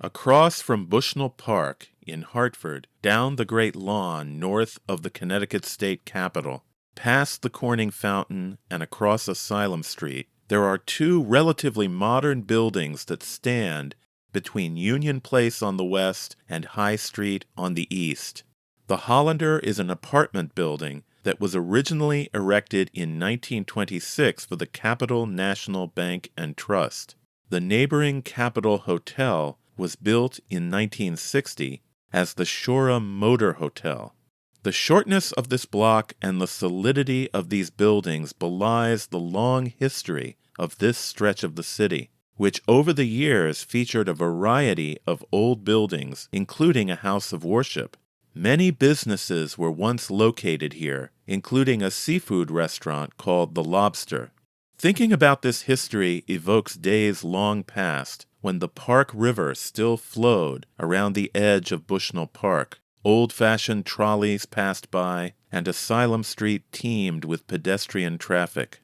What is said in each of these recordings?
Across from Bushnell Park in Hartford, down the Great Lawn north of the Connecticut state capitol, past the Corning Fountain and across Asylum Street, there are two relatively modern buildings that stand between Union Place on the west and High Street on the east. The Hollander is an apartment building that was originally erected in 1926 for the Capital National Bank and Trust. The neighboring Capitol Hotel was built in 1960 as the Shoreham Motor Hotel. The shortness of this block and the solidity of these buildings belies the long history of this stretch of the city, which over the years featured a variety of old buildings, including a house of worship. Many businesses were once located here, including a seafood restaurant called the Lobster. Thinking about this history evokes days long past, when the Park River still flowed around the edge of Bushnell Park. Old-fashioned trolleys passed by, and Asylum Street teemed with pedestrian traffic.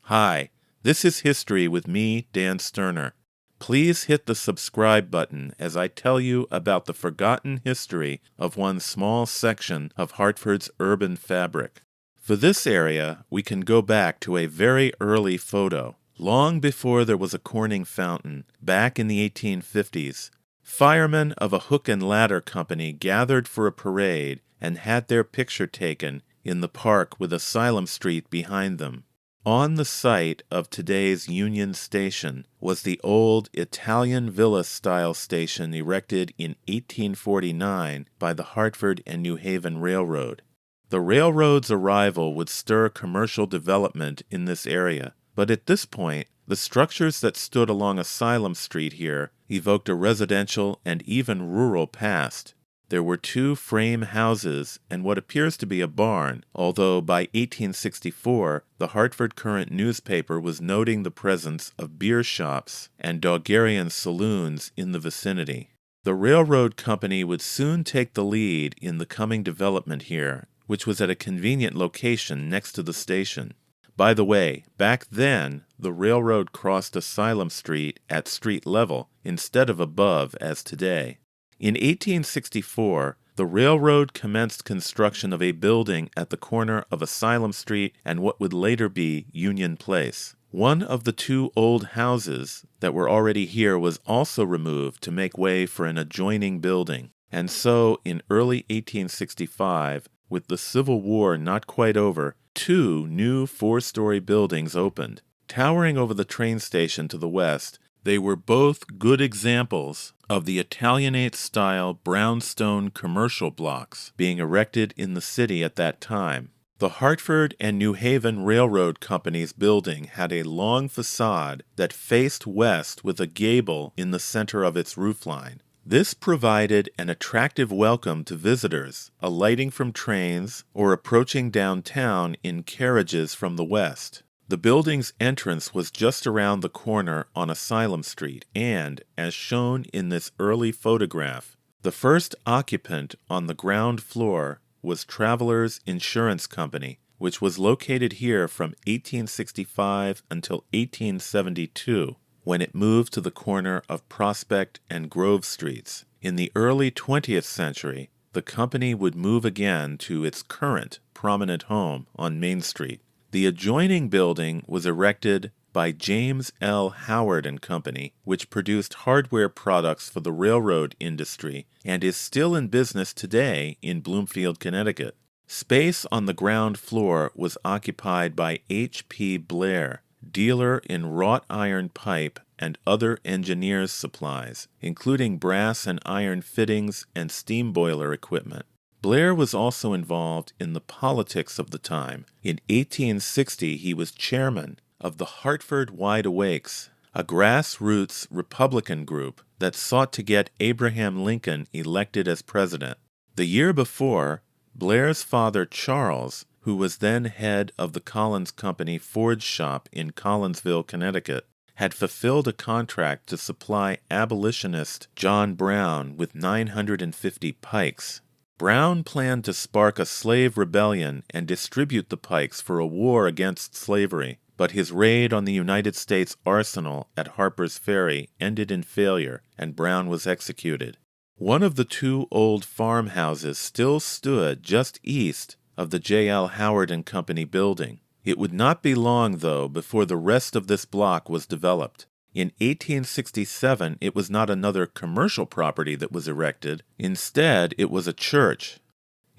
Hi, this is History with me, Dan Sterner. Please hit the subscribe button as I tell you about the forgotten history of one small section of Hartford's urban fabric. For this area, we can go back to a very early photo. Long before there was a Corning fountain, back in the 1850s, firemen of a hook and ladder company gathered for a parade and had their picture taken in the park with Asylum Street behind them. On the site of today's Union Station was the old Italian villa-style station erected in 1849 by the Hartford and New Haven Railroad. The railroad's arrival would stir commercial development in this area, but at this point, the structures that stood along Asylum Street here evoked a residential and even rural past. There were two frame houses and what appears to be a barn, although by 1864 the Hartford Courant newspaper was noting the presence of beer shops and Daugerian saloons in the vicinity. The railroad company would soon take the lead in the coming development here, which was at a convenient location next to the station. By the way, back then, the railroad crossed Asylum Street at street level instead of above as today. In 1864, the railroad commenced construction of a building at the corner of Asylum Street and what would later be Union Place. One of the two old houses that were already here was also removed to make way for an adjoining building. And so, in early 1865, with the Civil War not quite over, two new four-story buildings opened. Towering over the train station to the west, they were both good examples of the Italianate-style brownstone commercial blocks being erected in the city at that time. The Hartford and New Haven Railroad Company's building had a long facade that faced west with a gable in the center of its roofline. This provided an attractive welcome to visitors, alighting from trains or approaching downtown in carriages from the west. The building's entrance was just around the corner on Asylum Street, and, as shown in this early photograph, the first occupant on the ground floor was Travelers Insurance Company, which was located here from 1865 until 1872, when it moved to the corner of Prospect and Grove Streets. In the early 20th century, the company would move again to its current prominent home on Main Street. The adjoining building was erected by James L. Howard and Company, which produced hardware products for the railroad industry and is still in business today in Bloomfield, Connecticut. Space on the ground floor was occupied by H.P. Blair, dealer in wrought iron pipe and other engineers' supplies, including brass and iron fittings and steam boiler equipment. Blair was also involved in the politics of the time. In 1860, he was chairman of the Hartford Wide Awakes, a grassroots Republican group that sought to get Abraham Lincoln elected as president. The year before, Blair's father Charles, who was then head of the Collins Company forge shop in Collinsville, Connecticut, had fulfilled a contract to supply abolitionist John Brown with 950 pikes. Brown planned to spark a slave rebellion and distribute the pikes for a war against slavery, but his raid on the United States arsenal at Harper's Ferry ended in failure, and Brown was executed. One of the two old farmhouses still stood just east of the J.L. Howard and Company building. It would not be long, though, before the rest of this block was developed. In 1867, it was not another commercial property that was erected. Instead, it was a church.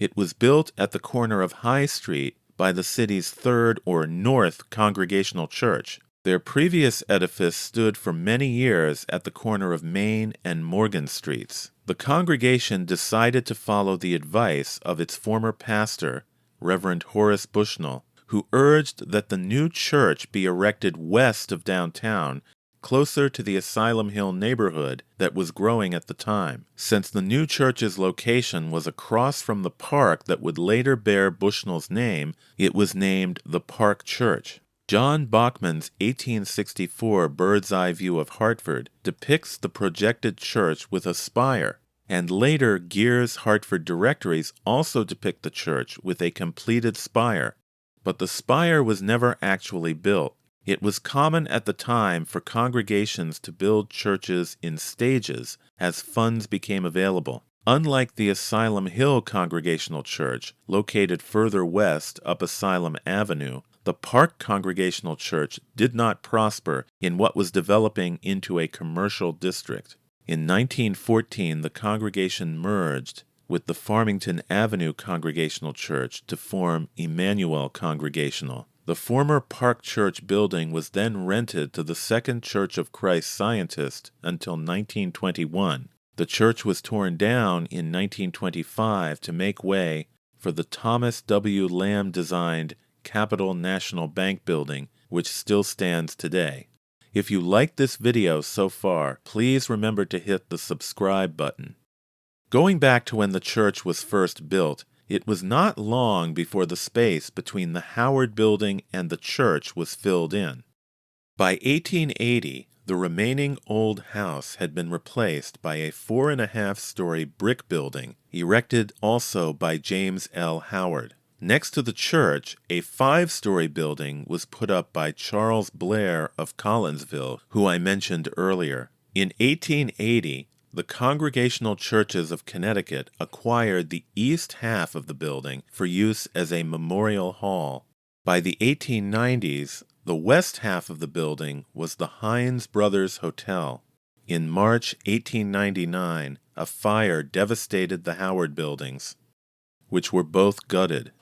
It was built at the corner of High Street by the city's Third or North Congregational Church. Their previous edifice stood for many years at the corner of Main and Morgan Streets. The congregation decided to follow the advice of its former pastor, Reverend Horace Bushnell, who urged that the new church be erected west of downtown, closer to the Asylum Hill neighborhood that was growing at the time. Since the new church's location was across from the park that would later bear Bushnell's name, it was named the Park Church. John Bachman's 1864 bird's eye view of Hartford depicts the projected church with a spire, and later Geer's Hartford directories also depict the church with a completed spire. But the spire was never actually built. It was common at the time for congregations to build churches in stages as funds became available. Unlike the Asylum Hill Congregational Church, located further west up Asylum Avenue, the Park Congregational Church did not prosper in what was developing into a commercial district. In 1914, the congregation merged with the Farmington Avenue Congregational Church to form Emmanuel Congregational. The former Park Church building was then rented to the Second Church of Christ Scientist until 1921. The church was torn down in 1925 to make way for the Thomas W. Lamb-designed Capital National Bank building, which still stands today. If you liked this video so far, please remember to hit the subscribe button. Going back to when the church was first built, it was not long before the space between the Howard building and the church was filled in. By 1880, the remaining old house had been replaced by a 4.5-story brick building, erected also by James L. Howard. Next to the church, a 5-story building was put up by Charles Blair of Collinsville, who I mentioned earlier. In 1880, the Congregational Churches of Connecticut acquired the east half of the building for use as a memorial hall. By the 1890s, the west half of the building was the Hines Brothers Hotel. In March 1899, a fire devastated the Howard buildings, which were both gutted.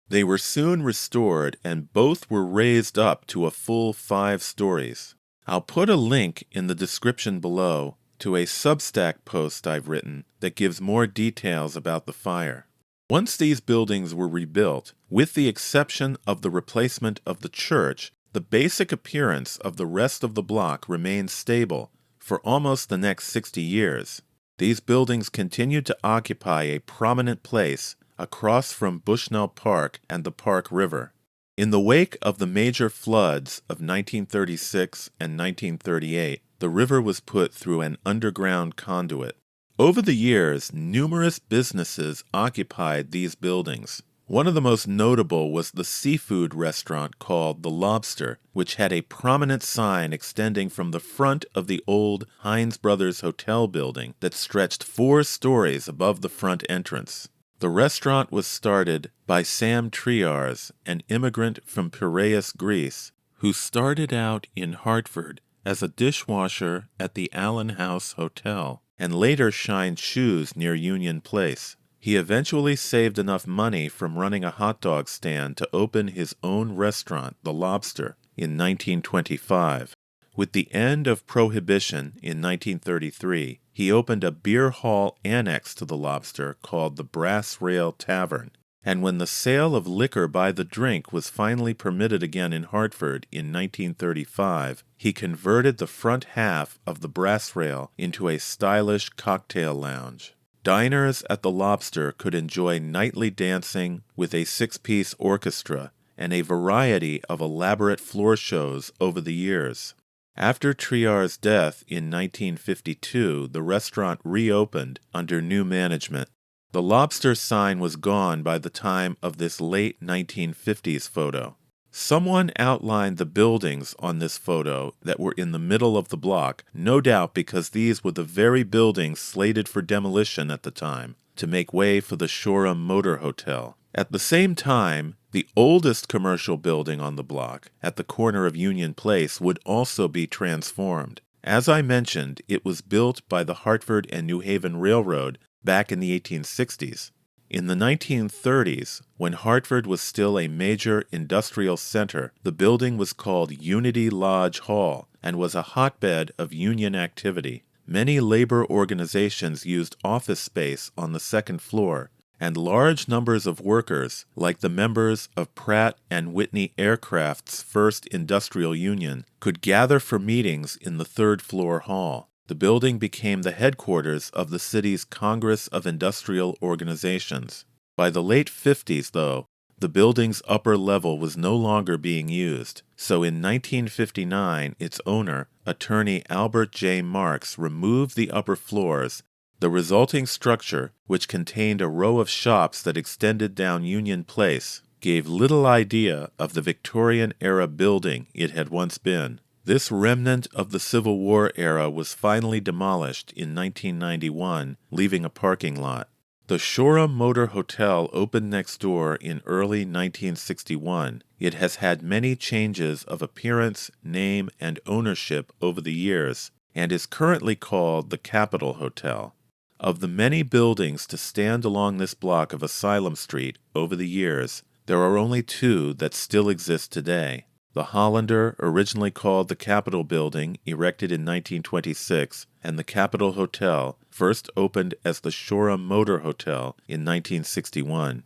They were soon restored, and both were raised up to a full 5 stories. I'll put a link in the description below to a Substack post I've written that gives more details about the fire. Once these buildings were rebuilt, with the exception of the replacement of the church, the basic appearance of the rest of the block remained stable for almost the next 60 years. These buildings continued to occupy a prominent place across from Bushnell Park and the Park River. In the wake of the major floods of 1936 and 1938, the river was put through an underground conduit. Over the years, numerous businesses occupied these buildings. One of the most notable was the seafood restaurant called the Lobster, which had a prominent sign extending from the front of the old Hines Brothers Hotel building that stretched 4 stories above the front entrance. The restaurant was started by Sam Triars, an immigrant from Piraeus, Greece, who started out in Hartford as a dishwasher at the Allen House Hotel and later shined shoes near Union Place. He eventually saved enough money from running a hot dog stand to open his own restaurant, the Lobster, in 1925. With the end of Prohibition in 1933, he opened a beer hall annex to the Lobster called the Brass Rail Tavern. And when the sale of liquor by the drink was finally permitted again in Hartford in 1935, he converted the front half of the Brass Rail into a stylish cocktail lounge. Diners at the Lobster could enjoy nightly dancing with a 6-piece orchestra and a variety of elaborate floor shows over the years. After Triar's death in 1952, the restaurant reopened under new management. The Lobster sign was gone by the time of this late 1950s photo. Someone outlined the buildings on this photo that were in the middle of the block, no doubt because these were the very buildings slated for demolition at the time, to make way for the Shoreham Motor Hotel. At the same time, the oldest commercial building on the block, at the corner of Union Place, would also be transformed. As I mentioned, it was built by the Hartford and New Haven Railroad back in the 1860s. In the 1930s, when Hartford was still a major industrial center, the building was called Unity Lodge Hall and was a hotbed of union activity. Many labor organizations used office space on the second floor, and large numbers of workers, like the members of Pratt and Whitney Aircraft's first industrial union, could gather for meetings in the third-floor hall. The building became the headquarters of the city's Congress of Industrial Organizations. By the late 50s, though, the building's upper level was no longer being used, so in 1959 its owner, attorney Albert J. Marks, removed the upper floors. The resulting structure, which contained a row of shops that extended down Union Place, gave little idea of the Victorian-era building it had once been. This remnant of the Civil War era was finally demolished in 1991, leaving a parking lot. The Shoreham Motor Hotel opened next door in early 1961. It has had many changes of appearance, name, and ownership over the years, and is currently called the Capitol Hotel. Of the many buildings to stand along this block of Asylum Street over the years, there are only two that still exist today. The Hollander, originally called the Capitol Building, erected in 1926, and the Capitol Hotel, first opened as the Shoreham Motor Hotel in 1961.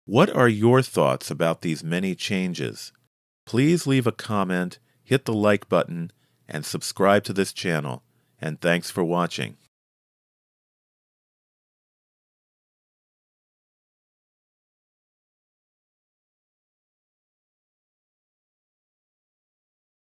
What are your thoughts about these many changes? Please leave a comment, hit the like button, and subscribe to this channel. And thanks for watching.